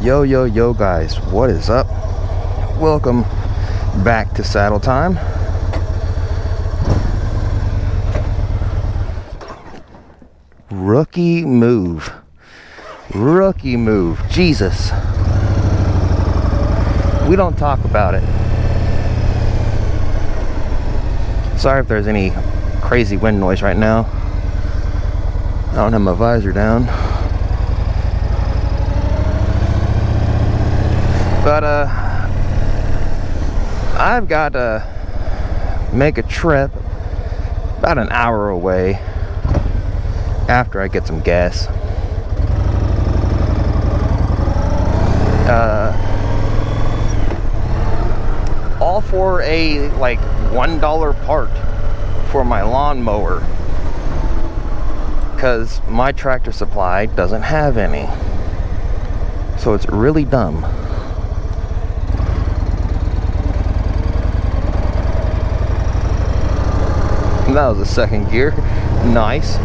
Yo guys, what is up? Welcome back to Saddle Time. Rookie move. Jesus. We don't talk about it. Sorry if there's any crazy wind noise right now. I don't have my visor down. But I've got to make a trip about an hour away after I get some gas. All for a like $1 part for my lawnmower, because my Tractor Supply doesn't have any, so it's really dumb. That was the second gear. Nice.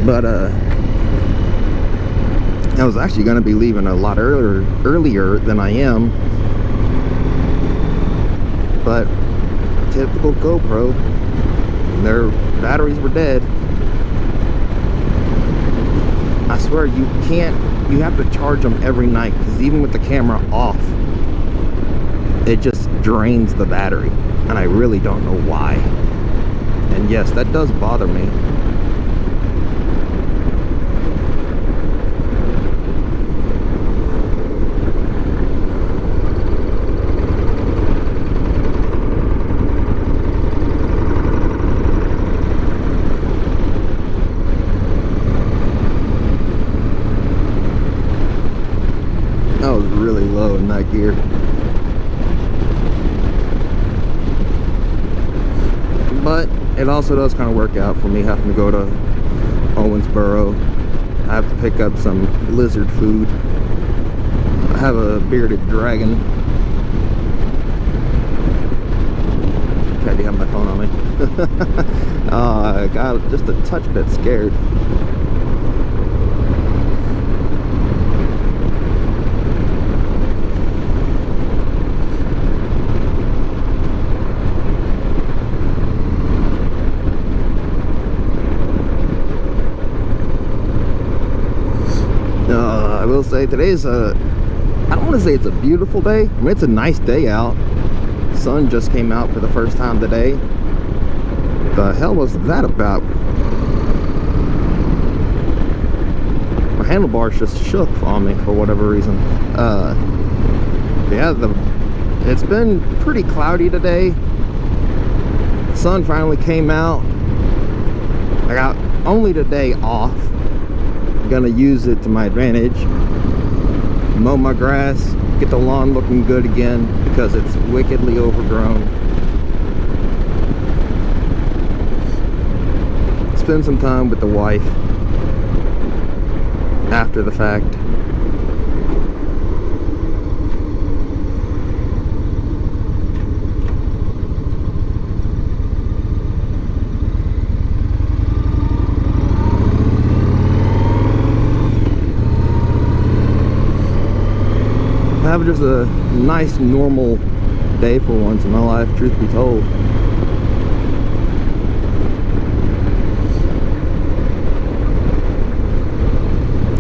But I was actually going to be leaving a lot earlier than I am. But typical GoPro, their batteries were dead. I swear you have to charge them every night, because even with the camera off, it just drains the battery, and I really don't know why. And yes, that does bother me. I was really low in that gear. But it also does kind of work out for me having to go to Owensboro. I have to pick up some lizard food. I have a bearded dragon. Okay, do you have my phone on me? I got just a touch bit scared. I will say today's I don't want to say it's a beautiful day. I mean, it's a nice day out. Sun just came out for the first time today. The hell was that about? My handlebars just shook on me for whatever reason. Yeah, it's been pretty cloudy today. Sun finally came out. I got only today off. Gonna use it to my advantage, mow my grass, get the lawn looking good again, because it's wickedly overgrown. Spend some time with the wife after the fact. Have just a nice normal day for once in my life, truth be told.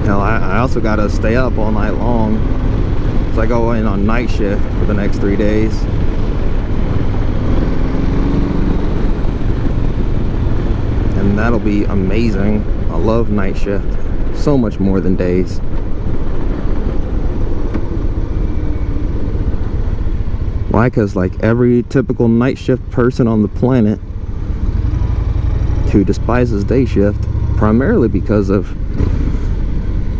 Hell, I also gotta stay up all night long, so I go in on night shift for the next 3 days. And that'll be amazing. I love night shift so much more than days. Why? Because like every typical night shift person on the planet who despises day shift, primarily because of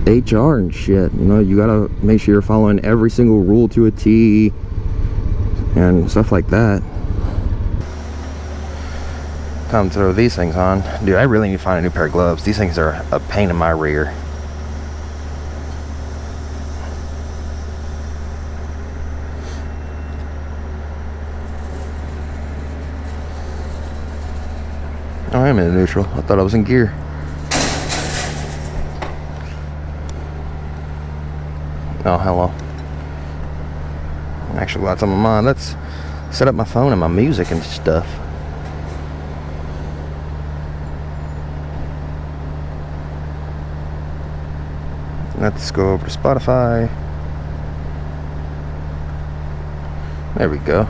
HR and shit, you know, you gotta make sure you're following every single rule to a T and stuff like that. Time to throw these things on. Dude, I really need to find a new pair of gloves. These things are a pain in my rear. Oh, I am in neutral. I thought I was in gear. Oh, hello. Actually, got some of mine. Let's set up my phone and my music and stuff. Let's go over to Spotify. There we go.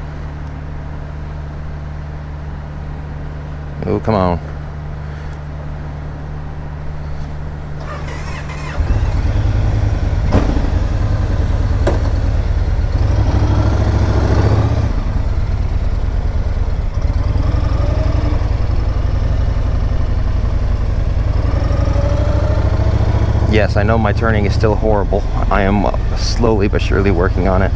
Oh, come on. Yes, I know my turning is still horrible. I am slowly but surely working on it.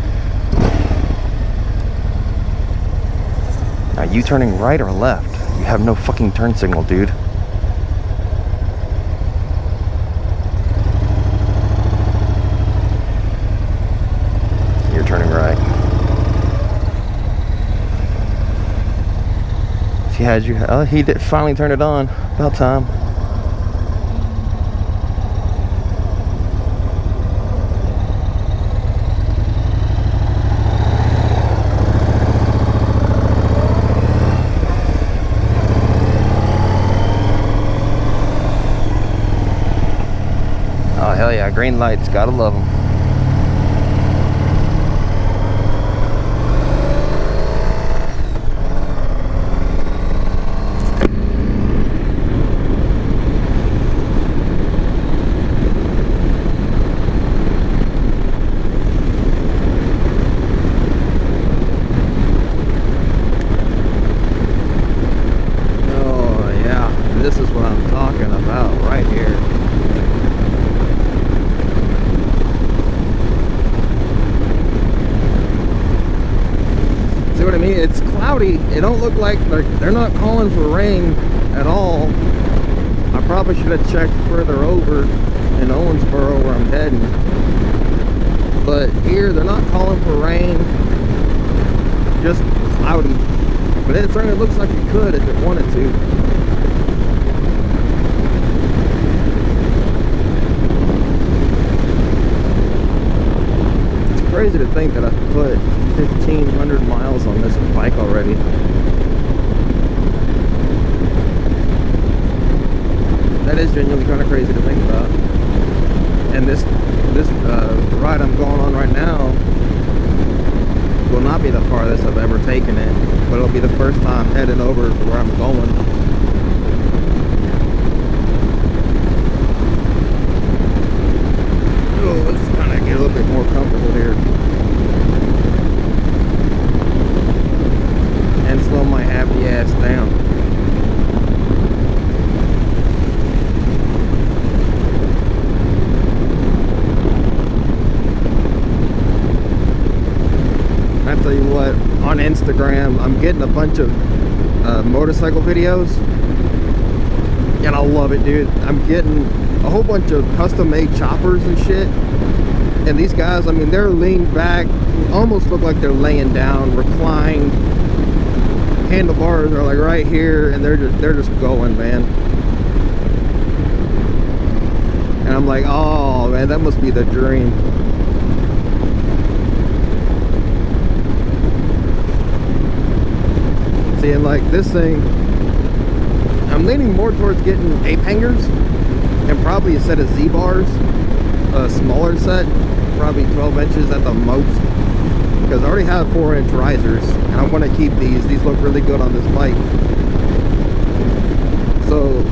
Now, you turning right or left? You have no fucking turn signal, dude. You're turning right. He had you. Oh, he did finally turn it on. About time. Oh, hell yeah, green lights, gotta love them. Oh yeah, this is what I'm talking about right here. See what I mean? It's cloudy. It don't look like they're not calling for rain at all. I probably should have checked further over in Owensboro where I'm heading. But here they're not calling for rain. Just cloudy. But it certainly looks like it could if it wanted to. It's crazy to think that I put 1,500 miles on this bike already. That is genuinely kind of crazy to think about. And this ride I'm going on right now will not be the farthest I've ever taken it, but it'll be the first time heading over to where I'm going. Oh, let's kind of get a little bit more comfortable here. And slow my happy ass down. I tell you what, on Instagram, I'm getting a bunch of motorcycle videos, and I love it, dude. I'm getting a whole bunch of custom-made choppers and shit, and these guys, I mean, they're leaned back, almost look like they're laying down, reclined. Handlebars are like right here, and they're just going, man. And I'm like, oh man, that must be the dream. See, and like this thing, I'm leaning more towards getting ape hangers and probably a set of Z-bars, a smaller set, probably 12 inches at the most, because I already have 4-inch risers and I want to keep these. These look really good on this bike. So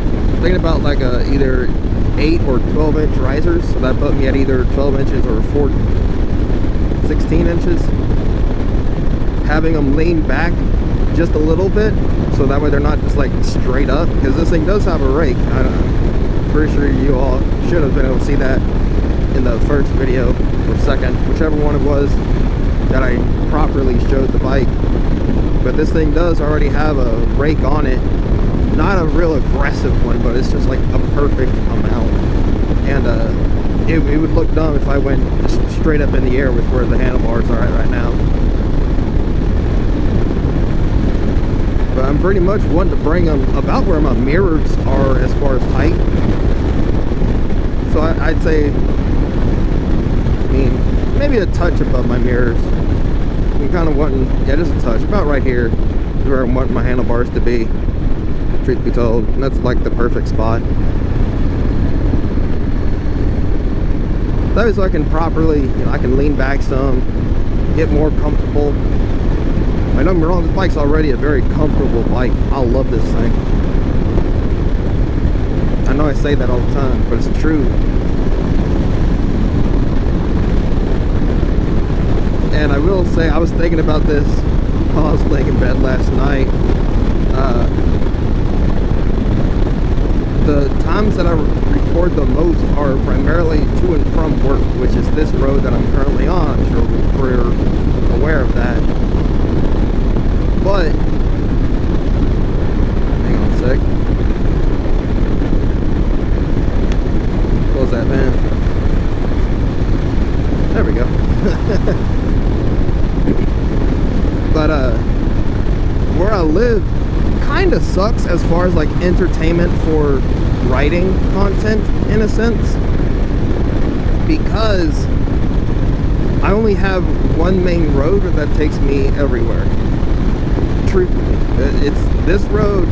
thinking about like either 8 or 12-inch risers, so that put me at either 12 inches or 16 inches. Having them lean back just a little bit, so that way they're not just like straight up, because this thing does have a rake. I'm pretty sure you all should have been able to see that in the first video or second, whichever one it was that I properly showed the bike. But this thing does already have a rake on it, not a real aggressive one, but it's just like a perfect amount. And it would look dumb if I went just straight up in the air with where the handlebars are at right now. But I'm pretty much wanting to bring them about where my mirrors are as far as height. So I'd say, I mean, maybe a touch above my mirrors. I'm kind of wanting, yeah, just a touch, about right here is where I'm wanting my handlebars to be, truth be told. And that's like the perfect spot. That way so I can properly, I can lean back some, get more comfortable. I don't get me wrong, this bike's already a very comfortable bike. I love this thing. I know I say that all the time, but it's true. And I will say, I was thinking about this while I was laying in bed last night. The times that I record the most are primarily to and from work, which is this road that I'm currently on. I'm sure we're aware of that. But, hang on a sec. Close that, man. There we go. But where I live kind of sucks as far as like entertainment for writing content, in a sense, because I only have one main road that takes me everywhere. Truthfully, it's this road,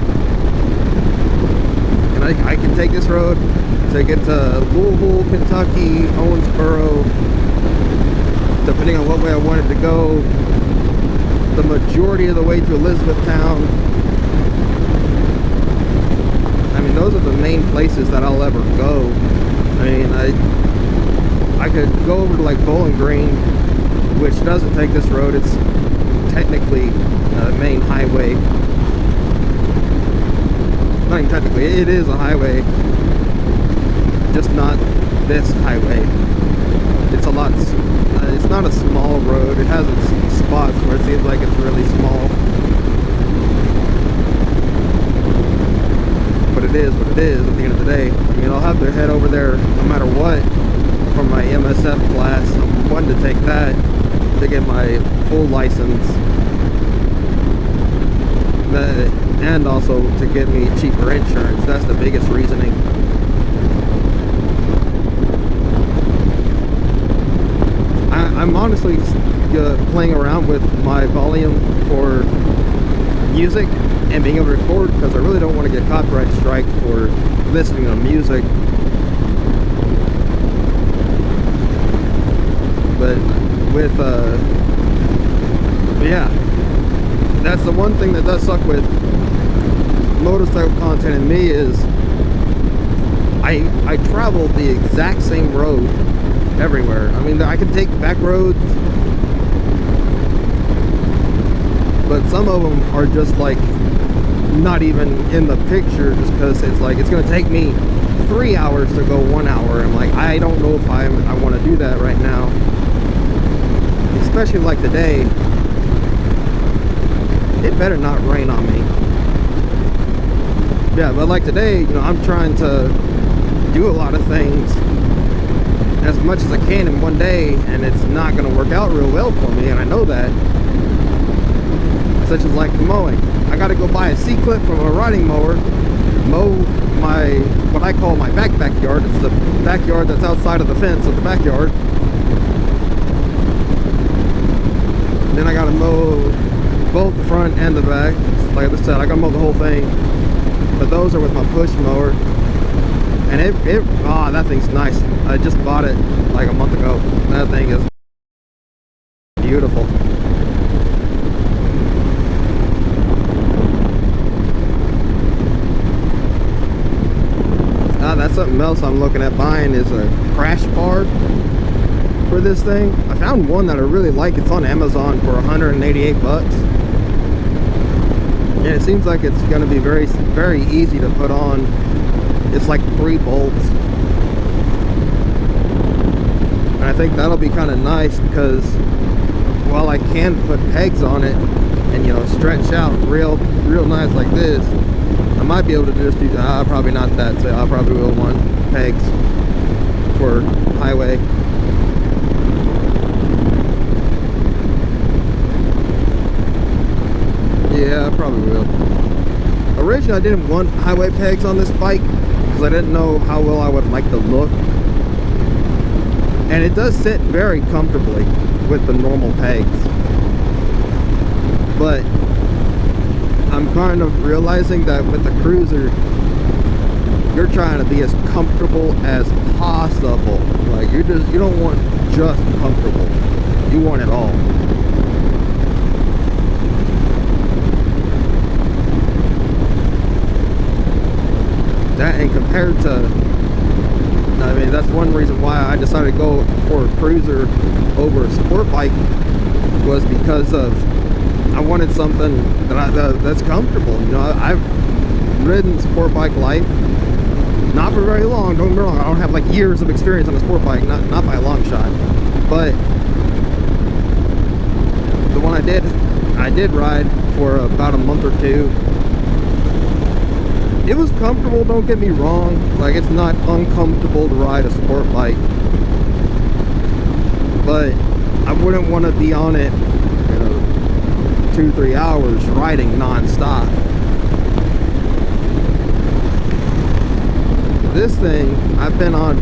and I can take this road to get to Louisville, Kentucky, Owensboro, depending on what way I wanted to go, the majority of the way to Elizabethtown. I mean, those are the main places that I'll ever go. I mean, I could go over to like Bowling Green, which doesn't take this road. It's technically a main highway. Not even technically, it is a highway, just not this highway. It's a lot, it's not a small road. It has its spots where it seems like it's really small. But it is what it is at the end of the day. I mean, I'll have to head over there no matter what for my MSF class. I'm wanting to take that to get my full license. And also to get me cheaper insurance. That's the biggest reasoning. I'm honestly playing around with my volume for music and being able to record, because I really don't want to get copyright strike for listening to music. But with yeah, that's the one thing that does suck with motorcycle content in me is I travel the exact same road everywhere. I mean, I can take back roads, but some of them are just like not even in the picture, just because it's like it's gonna take me 3 hours to go 1 hour. I'm like, I don't know if I want to do that right now, especially like today. It better not rain on me. Yeah, but like today, I'm trying to do a lot of things as much as I can in one day, and it's not going to work out real well for me, and I know that. Such as like the mowing. I got to go buy a C-clip from a riding mower, mow my, what I call my backyard. It's the backyard that's outside of the fence of the backyard. Then I got to mow both the front and the back. Like I said, I got to mow the whole thing. But those are with my push mower. And that thing's nice. I just bought it like a month ago. That thing is beautiful. That's something else I'm looking at buying, is a crash bar for this thing. I found one that I really like. It's on Amazon for 188 bucks. And it seems like it's going to be very, very easy to put on. It's like 3 bolts. And I think that'll be kind of nice, because while I can put pegs on it and, stretch out real nice like this, I might be able to just do that. Probably not that, so I probably will want pegs for highway. Yeah, I probably will. Originally, I didn't want highway pegs on this bike because I didn't know how well I would like the look. And it does sit very comfortably with the normal pegs. But I'm kind of realizing that with the Cruiser, you're trying to be as comfortable as possible. Like you don't want just comfortable. You want it all. That, and compared to, I mean, that's one reason why I decided to go for a Cruiser over a sport bike, was because of I wanted something that's comfortable. You know, I've ridden sport bike life, not for very long, don't get me wrong. I don't have like years of experience on a sport bike, not by a long shot, but the one I did ride for about a month or two. It was comfortable, don't get me wrong. Like, it's not uncomfortable to ride a sport bike, but I wouldn't want to be on it, you know, 2-3 hours riding non-stop. This thing, I've been on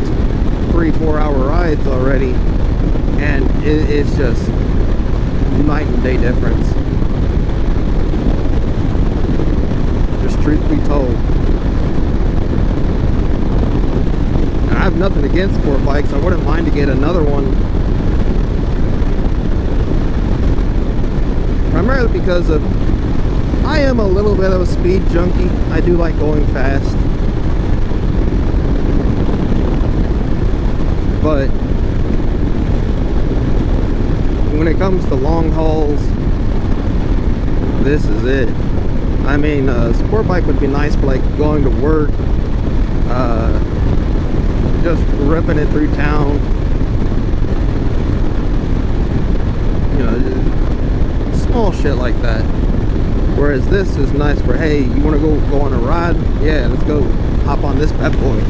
3-4 hour rides already, and it's just night and day difference. Just truth be told. And I have nothing against sport bikes. I wouldn't mind to get another one. Primarily because of, I am a little bit of a speed junkie. I do like going fast. But when it comes to long hauls, this is it. I mean, a sport bike would be nice for like going to work, just ripping it through town, you know, small shit like that. Whereas this is nice for, hey, you want to go on a ride? Yeah, let's go hop on this bad boy.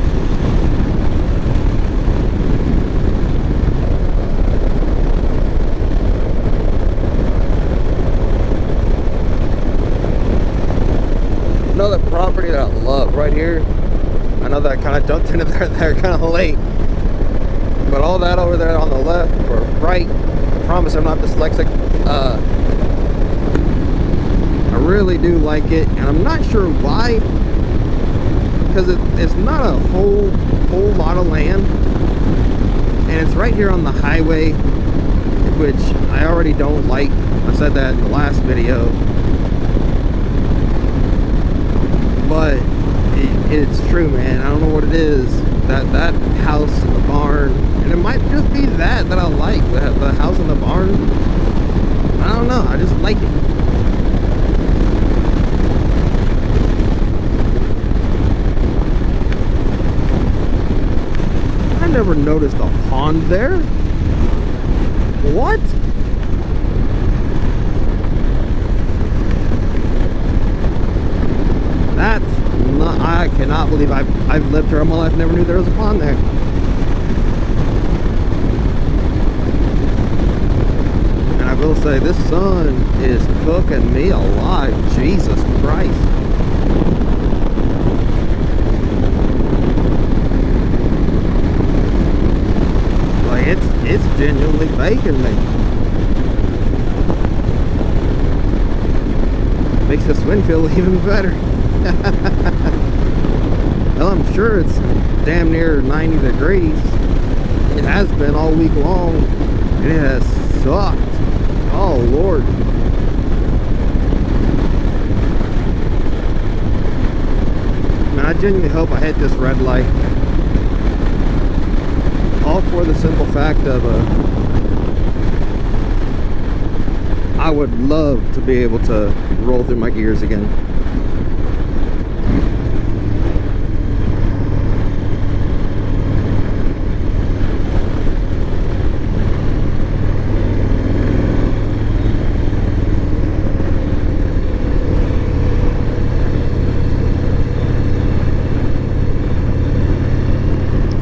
Another property that I love right here. I know that I kind of jumped into there kind of late, but all that over there on the left or right, I promise I'm not dyslexic. I really do like it, and I'm not sure why, because it's not a whole lot of land, and it's right here on the highway, which I already don't like. I said that in the last video. But it's true, man. I don't know what it is. That house and the barn, and it might just be that I like the house and the barn. I don't know. I just like it. I never noticed a pond there. What? That's not, I cannot believe I've lived here all my life, never knew there was a pond there. And I will say, this sun is cooking me alive. Jesus Christ. Like, it's genuinely baking me. Makes this wind feel even better. Well, I'm sure it's damn near 90 degrees. It has been all week long, and it has sucked. Oh Lord. Man, I genuinely hope I hit this red light. All for the simple fact of I would love to be able to roll through my gears again.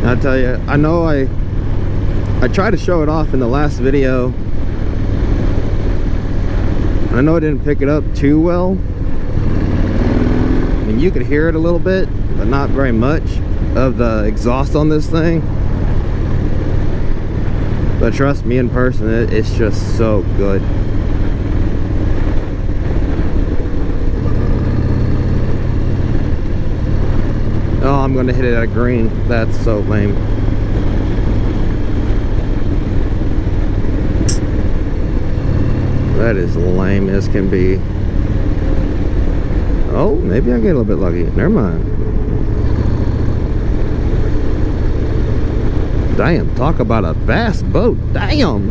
I tell you, I know I tried to show it off in the last video. I know I didn't pick it up too well. I mean, you could hear it a little bit, but not very much of the exhaust on this thing. But trust me, in person, it's just so good. Oh, I'm gonna hit it at green. That's so lame. That is lame as can be. Oh, maybe I get a little bit lucky. Never mind. Damn, talk about a bass boat. Damn.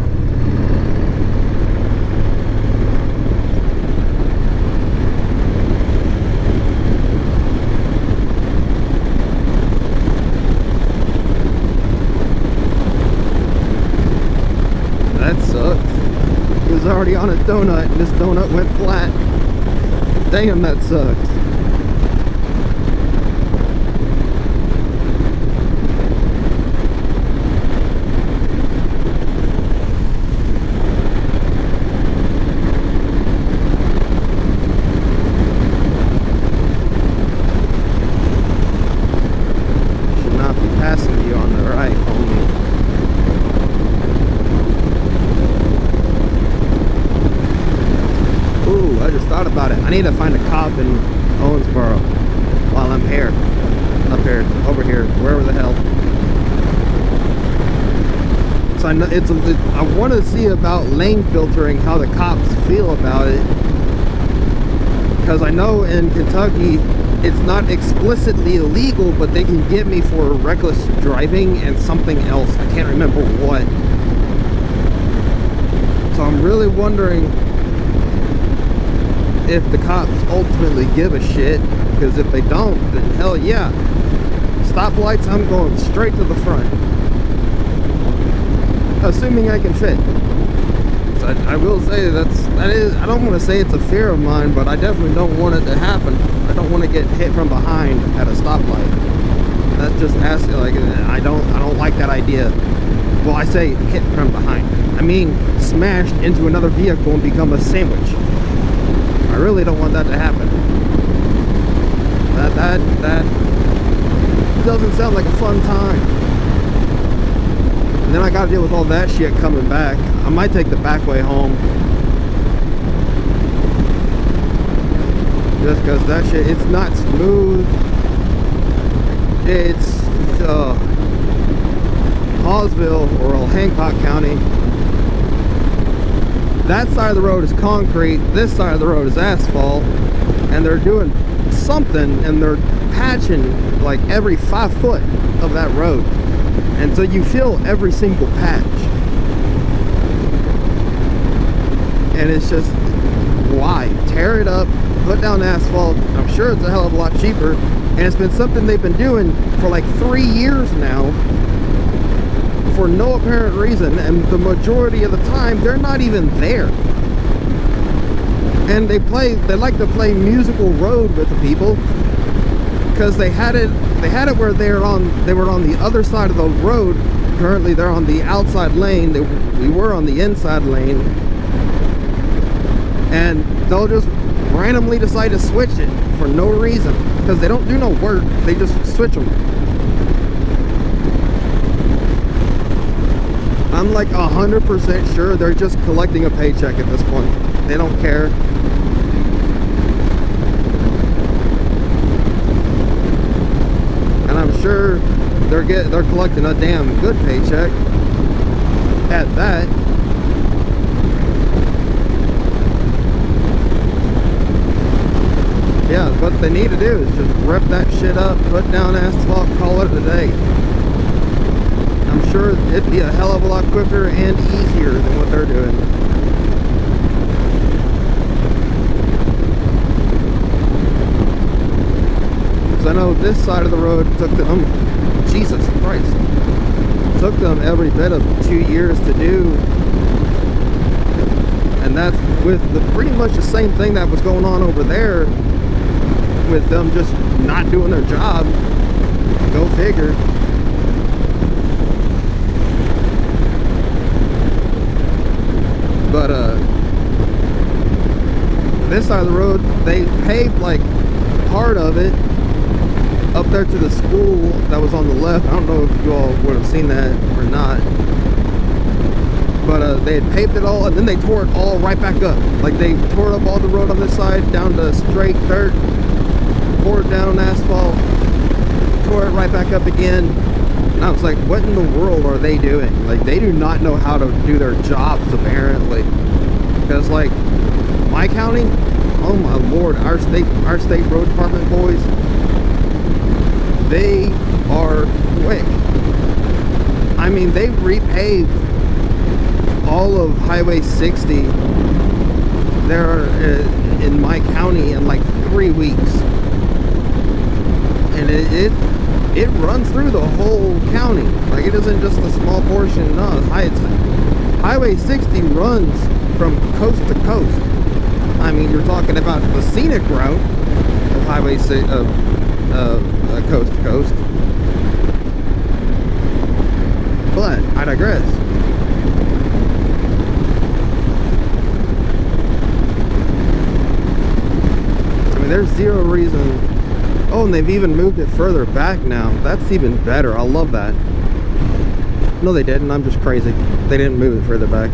That sucks. He was already on a donut and this donut went flat. Damn, that sucks. Should not be passing you on the right, homie. Ooh, I just thought about it. I need to find a cop in Owensboro while I'm here. Up here, over here, wherever the hell. So I know I want to see about lane filtering, how the cops feel about it. Because I know in Kentucky, it's not explicitly illegal, but they can get me for reckless driving and something else. I can't remember what. So I'm really wondering if the cops ultimately give a shit, because if they don't, then hell yeah. Stoplights, I'm going straight to the front, assuming I can fit. So I will say that is, I don't want to say it's a fear of mine, but I definitely don't want it to happen. I don't want to get hit from behind at a stoplight. That's just asking, like, I don't like that idea. Well, I say hit from behind. I mean smashed into another vehicle and become a sandwich. I really don't want that to happen. That doesn't sound like a fun time. And then I gotta deal with all that shit coming back. I might take the back way home. Just because that shit, it's not smooth. It's Hawesville or Hancock County. That side of the road is concrete, this side of the road is asphalt, and they're doing something and they're patching like every 5 foot of that road, and so you feel every single patch, and it's just, why? Tear it up, put down asphalt. I'm sure it's a hell of a lot cheaper, and it's been something they've been doing for like 3 years now, for no apparent reason, and the majority of the time they're not even there. And they like to play musical road with the people, because they had it where they were on the other side of the road. Currently they're on the outside lane. We were on the inside lane, and they'll just randomly decide to switch it for no reason, because they don't do no work. They just switch them. I'm like 100% sure they're just collecting a paycheck at this point. They don't care. And I'm sure they're collecting a damn good paycheck at that. Yeah, what they need to do is just rip that shit up, put down asphalt, call it a day. I'm sure it'd be a hell of a lot quicker and easier than what they're doing. Because I know this side of the road took them, Jesus Christ, took them every bit of 2 years to do. And that's with pretty much the same thing that was going on over there, with them just not doing their job. Go figure. But this side of the road, they paved like part of it up there to the school that was on the left. I don't know if you all would have seen that or not. But they had paved it all, and then they tore it all right back up. Like, they tore up all the road on this side down to straight dirt, poured down asphalt, tore it right back up again. And I was like, what in the world are they doing? Like, they do not know how to do their jobs, apparently. Because, like, my county, oh my lord, our state road department boys, they are quick. I mean, they repaved all of Highway 60 there in my county in like 3 weeks, and it runs through the whole county. Like, it isn't just a small portion. No, Highway 60 runs from coast to coast. I mean, you're talking about the scenic route of Highway 6 coast to coast. But I digress. I mean, there's zero reason. Oh, and they've even moved it further back now. That's even better. I love that. No, they didn't. I'm just crazy. They didn't move it further back.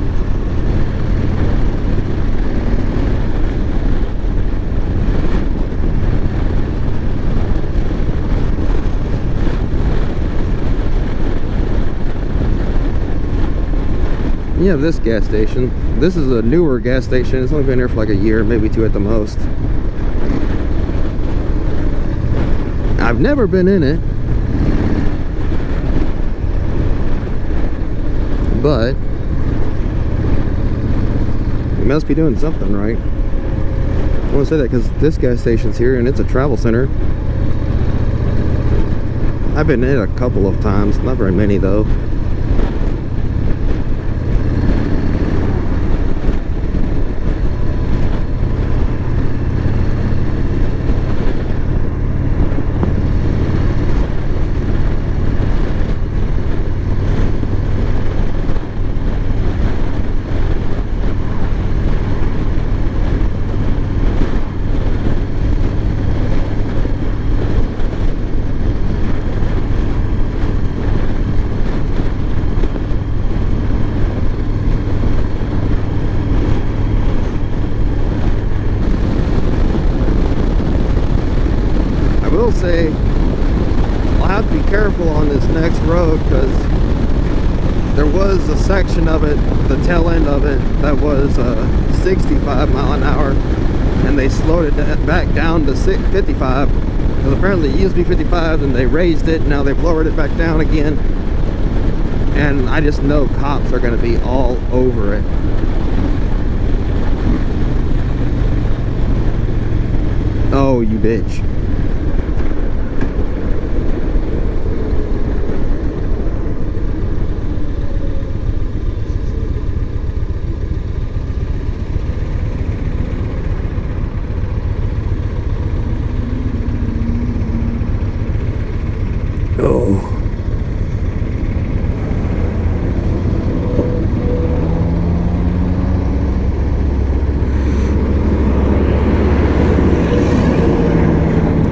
You have this gas station. This is a newer gas station. It's only been here for like a year, maybe 2 at the most. I've never been in it, but we must be doing something right. I want to say that because this gas station's here and it's a travel center. I've been in it a couple of times, not very many though. Say I'll have to be careful on this next road because there was a section of it, the tail end of it, that was 65 mile an hour, and they slowed it back down to 55 because apparently it used to be 55 and they raised it, and now they've lowered it back down again, and I just know cops are going to be all over it. Oh, you bitch. Oh.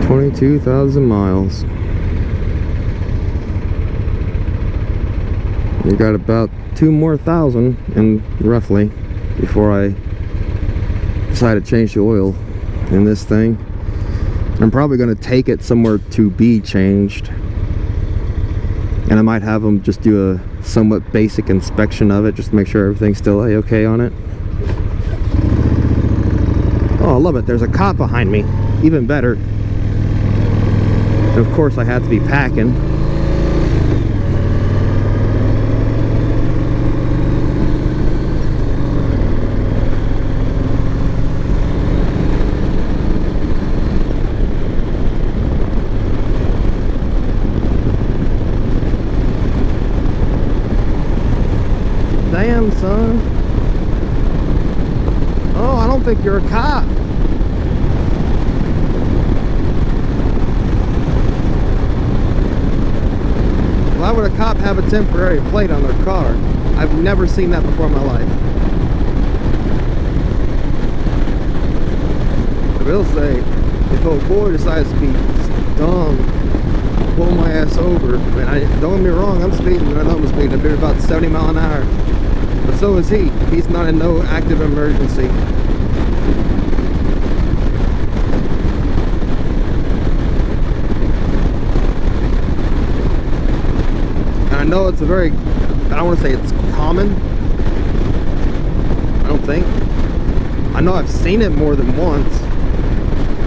$22,000 miles. You got about 2 more thousand, and roughly, before I decide to change the oil in this thing. I'm probably going to take it somewhere to be changed. And I might have them just do a somewhat basic inspection of it, just to make sure everything's still A-okay on it. Oh, I love it. There's a cop behind me. Even better. And of course, I have to be packing. Damn, son. Oh, I don't think you're a cop. Why would a cop have a temporary plate on their car? I've never seen that before in my life. I will say, if a boy decides to be dumb, pull my ass over. I mean, don't get me wrong, I'm speeding, but I know I'm speeding. I'm doing about 70 miles an hour. But so is he. He's not in no active emergency. And I know it's a very, I don't want to say it's common. I don't think. I know I've seen it more than once.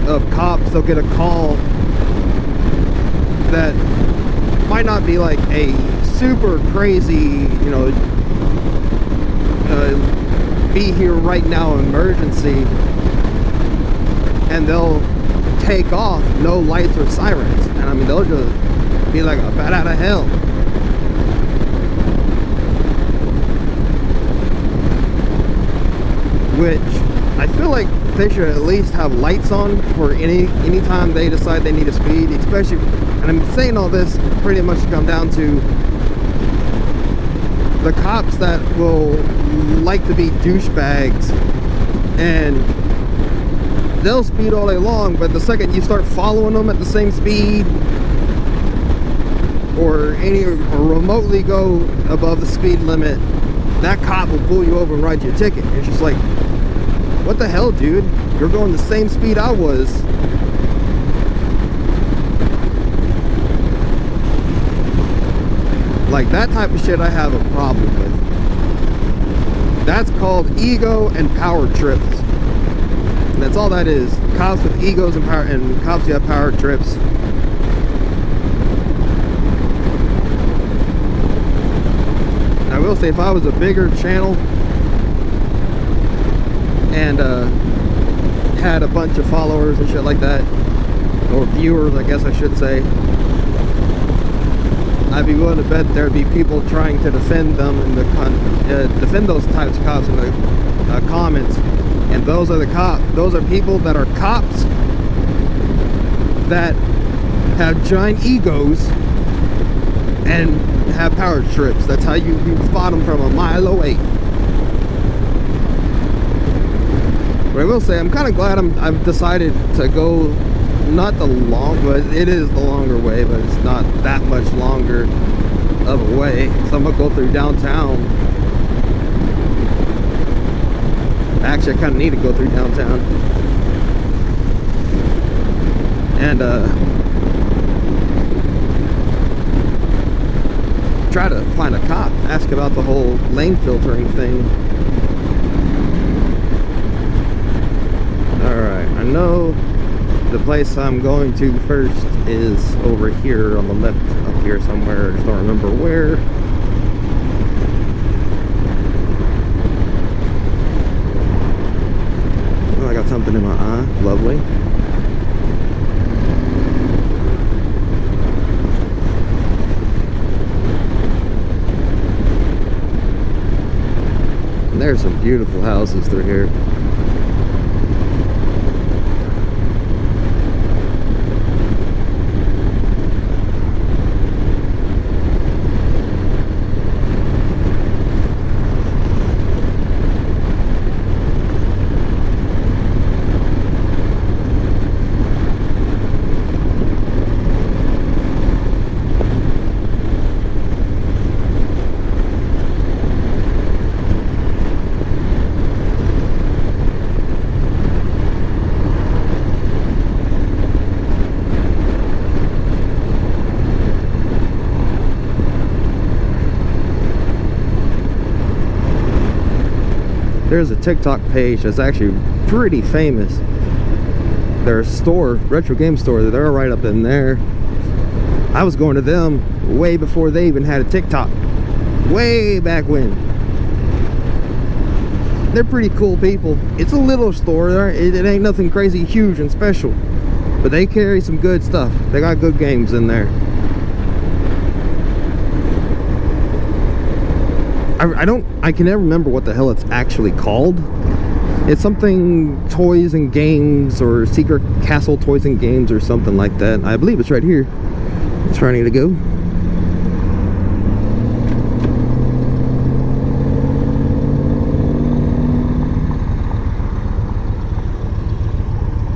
Of cops, they'll get a call that might not be like a super crazy, you know, be here right now emergency, and they'll take off, no lights or sirens, and I mean they'll just be like a bat out of hell. Which I feel like they should at least have lights on for anytime they decide they need to speed, especially, and I'm saying all this pretty much to come down to the cops that will like to be douchebags, and they'll speed all day long, but the second you start following them at the same speed or remotely go above the speed limit, that cop will pull you over and write you a ticket. It's just like, what the hell, dude? You're going the same speed I was. Like, that type of shit I have a problem with. That's called ego and power trips. And that's all that is. Cops with egos and power, and cops who have power trips. I will say, if I was a bigger channel and had a bunch of followers and shit like that, or viewers, I guess I should say, I'd be willing to bet there'd be people trying to defend them and defend those types of cops in the comments. And those are the cops. Those are people that are cops that have giant egos and have power trips. That's how you spot them from a mile away. But I will say, I'm kind of glad I've decided to go, not the long, but it is the longer way, but it's not that much longer of a way. So I'm gonna go through downtown. Actually, I kind of need to go through downtown and try to find a cop, ask about the whole lane filtering thing. Alright, I know the place I'm going to first is over here on the left, up here somewhere. I just don't remember where. Oh, I got something in my eye. Lovely. And there's some beautiful houses through here. There's a TikTok page that's actually pretty famous. Their store, retro game store, they're right up in there. I was going to them way before they even had a TikTok. Way back when. They're pretty cool people. It's a little store. It ain't nothing crazy huge and special. But they carry some good stuff. They got good games in there. I can never remember what the hell it's actually called. It's something Toys and Games, or Secret Castle Toys and Games, or something like that. I believe it's right here. It's ready to go.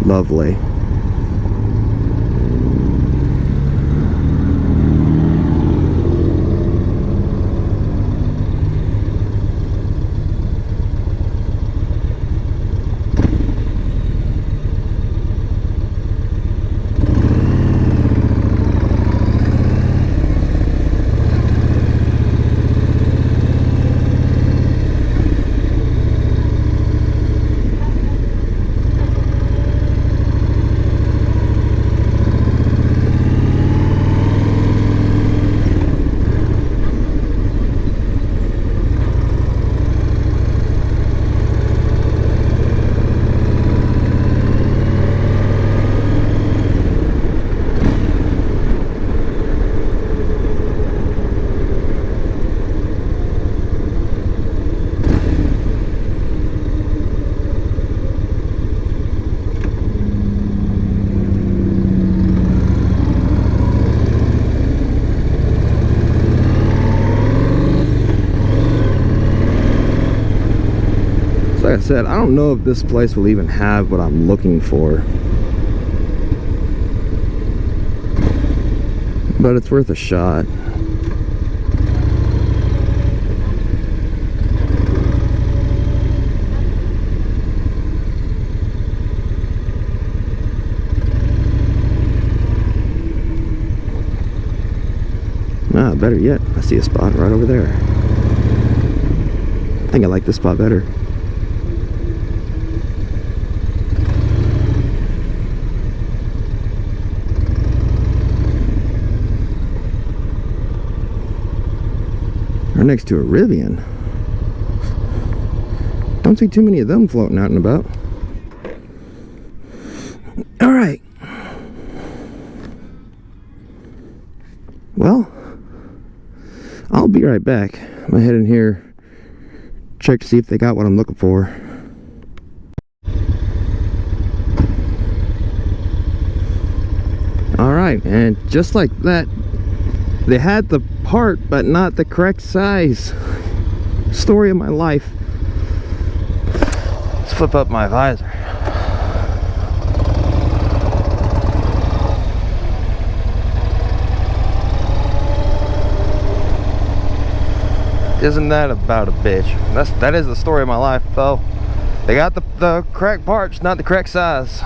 Lovely. I said, I don't know if this place will even have what I'm looking for, but it's worth a shot. Ah, better yet, I see a spot right over there. I think I like this spot better. We're next to a Rivian. Don't see too many of them floating out and about. All right. Well, I'll be right back. I'm gonna head in here, check to see if they got what I'm looking for. Alright, and just like that, they had the part but not the correct size. Story of my life. Let's flip up my visor. Isn't that about a bitch? That is the story of my life, though. They got the correct parts, not the correct size.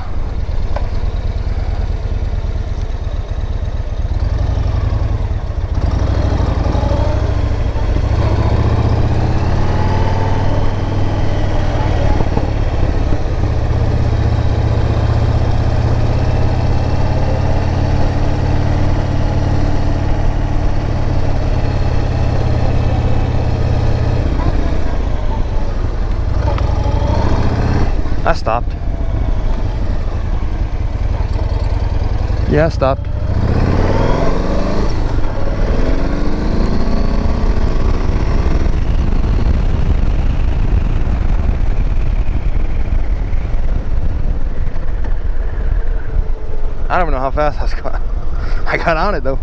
I stopped. Yeah, I stopped. I don't even know how fast I was going. I got on it though.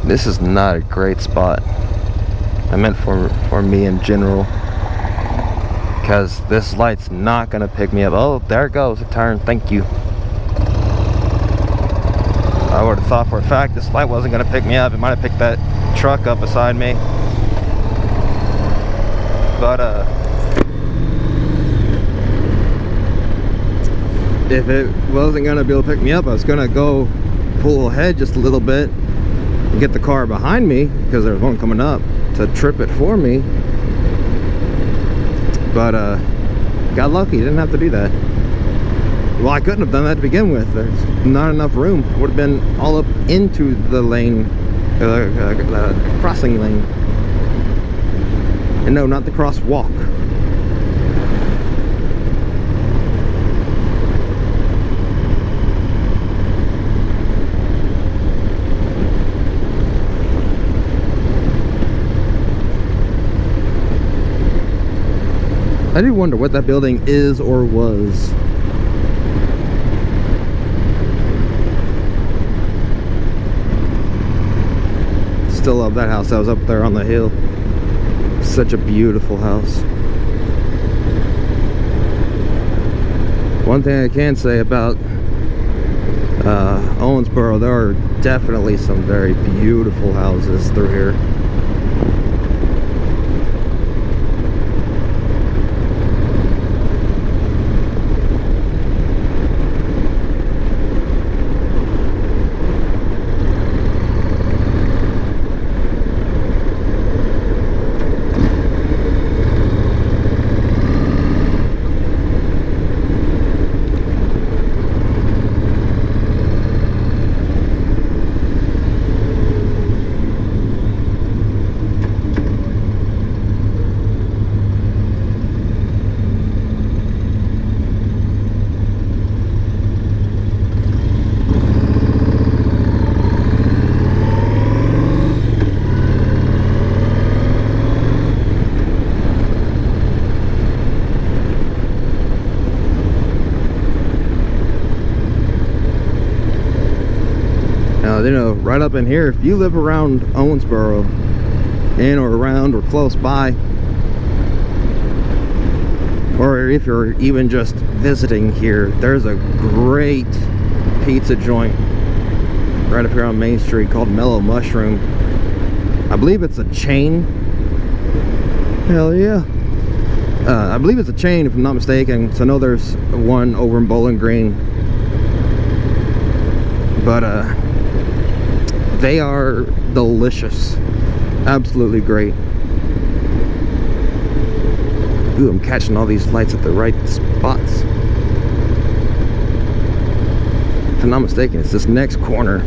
This is not a great spot. I meant for me in general, because this light's not gonna pick me up. Oh, there it goes, a turn. Thank you. I would have thought for a fact this light wasn't gonna pick me up. It might have picked that truck up beside me, but if it wasn't gonna be able to pick me up, I was gonna go pull ahead just a little bit, get the car behind me because there was one coming up to trip it for me, but got lucky, didn't have to do that. Well, I couldn't have done that to begin with. There's not enough room. It would have been all up into the lane, crossing lane, and no, not the crosswalk. I do wonder what that building is or was. Still love that house that was up there on the hill. Such a beautiful house. One thing I can say about Owensboro, there are definitely some very beautiful houses through here. You know, right up in here, if you live around Owensboro, in or around or close by, or if you're even just visiting here, there's a great pizza joint right up here on Main Street called Mellow Mushroom. I believe it's a chain. Hell yeah. I believe it's a chain, if I'm not mistaken. So I know there's one over in Bowling Green. But they are delicious. Absolutely great. Ooh, I'm catching all these lights at the right spots. If I'm not mistaken, it's this next corner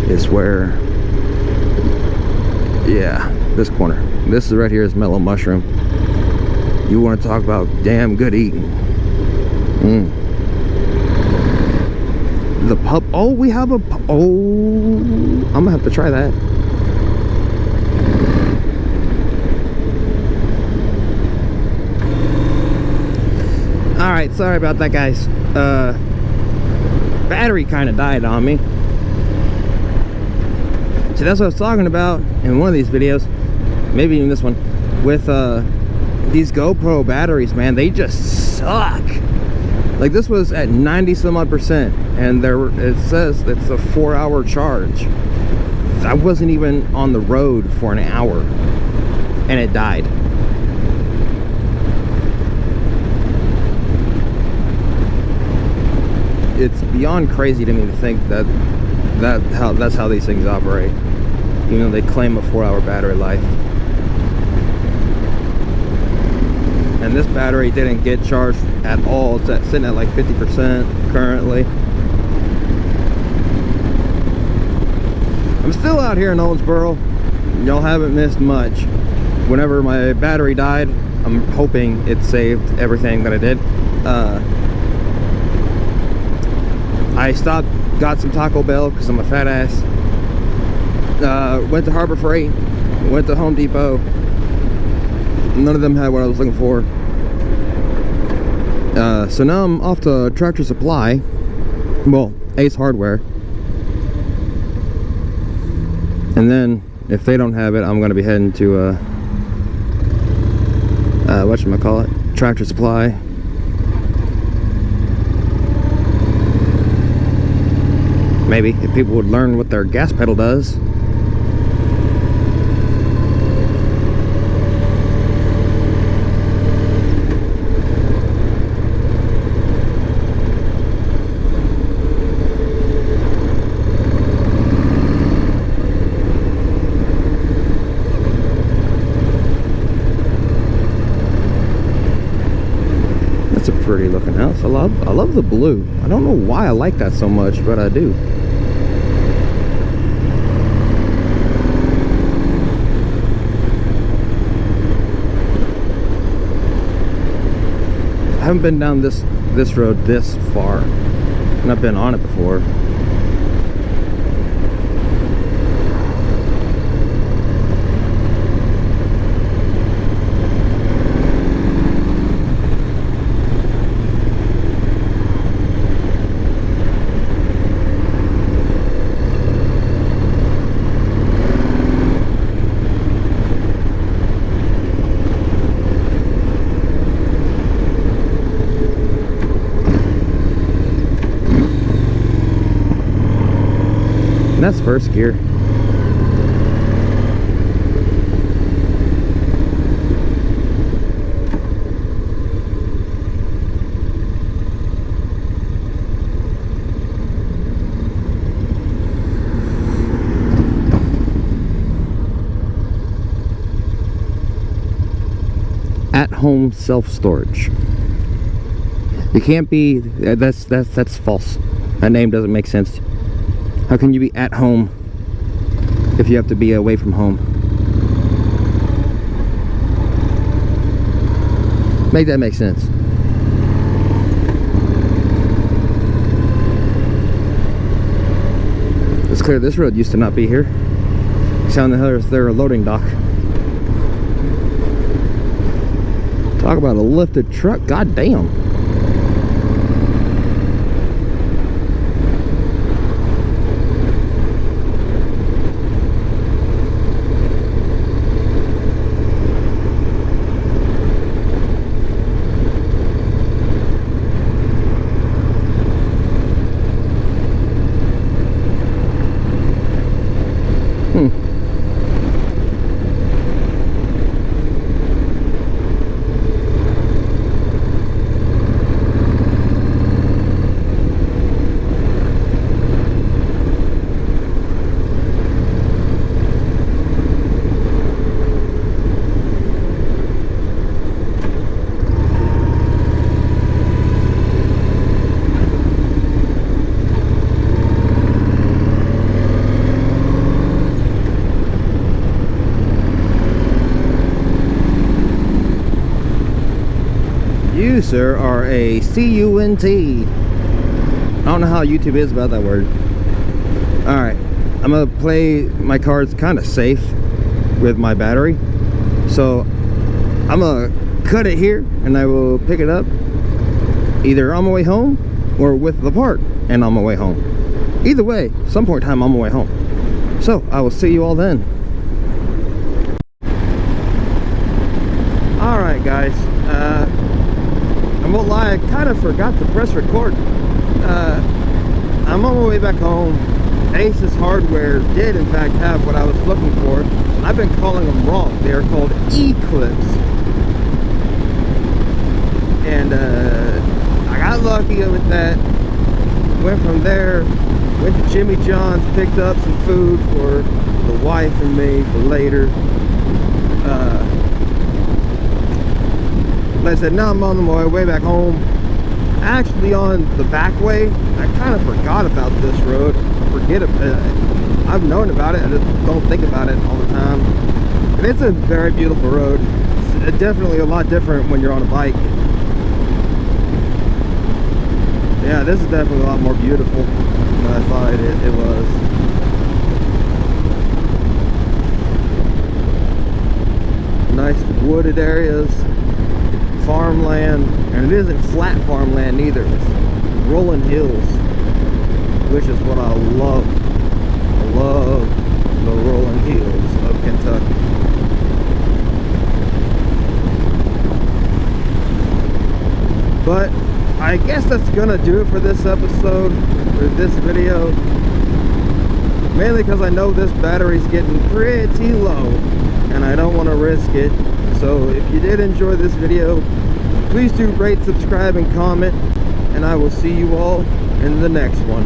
is where, yeah, this corner. This is right here is Mellow Mushroom. You want to talk about damn good eating. The pub. Oh, we have a pub. Oh, I'm gonna have to try that. All right, sorry about that, guys. Battery kind of died on me. See, that's what I was talking about in one of these videos, maybe even this one, with these GoPro batteries, man. They just suck. Like, this was at 90 some odd percent, and it says it's a 4-hour charge. I wasn't even on the road for an hour, and it died. It's beyond crazy to me to think that's how these things operate, even though they claim a 4-hour battery life. And this battery didn't get charged at all. It's sitting at like 50% currently. I'm still out here in Owensboro. Y'all haven't missed much. Whenever my battery died, I'm hoping it saved everything that I did. I stopped, got some Taco Bell because I'm a fat ass. Went to Harbor Freight, went to Home Depot. None of them had what I was looking for. So now I'm off to Tractor Supply. Well, Ace Hardware. And then, if they don't have it, I'm going to be heading to, whatchamacallit, Tractor Supply. Maybe, if people would learn what their gas pedal does. That's a pretty looking house. I love the blue. I don't know why I like that so much, but I do. I haven't been down this road this far, and I've been on it before. And that's first gear. At-home self-storage. You can't be, that's false. That name doesn't make sense. How can you be at home if you have to be away from home? Make that make sense. It's clear this road used to not be here. Sound the hell is there a loading dock? Talk about a lifted truck. God damn. sir, are a C-U-N-T. I don't know how YouTube is about that word. Alright, I'm gonna play my cards kind of safe with my battery. So I'm gonna cut it here and I will pick it up either on my way home or with the part and on my way home. Either way, some point in time on my way home. So I will see you all then. Alright guys, I won't lie, I kind of forgot to press record. I'm on my way back home. Aces Hardware did in fact have what I was looking for. I've been calling them wrong. They are called E-clips. And I got lucky with that. Went from there, went to Jimmy John's, picked up some food for the wife and me for later. Like I said, now I'm on my way back home. Actually on the back way, I kind of forgot about this road. I forget it. I've known about it, I just don't think about it all the time. And it's a very beautiful road. It's definitely a lot different when you're on a bike. Yeah, this is definitely a lot more beautiful than I thought it was. Nice wooded areas, farmland, and it isn't flat farmland either. It's rolling hills, which is what I love. I love the rolling hills of Kentucky. But I guess that's gonna do it for this episode, or this video. Mainly because I know this battery's getting pretty low and I don't want to risk it. So if you did enjoy this video, please do rate, subscribe, and comment, and I will see you all in the next one.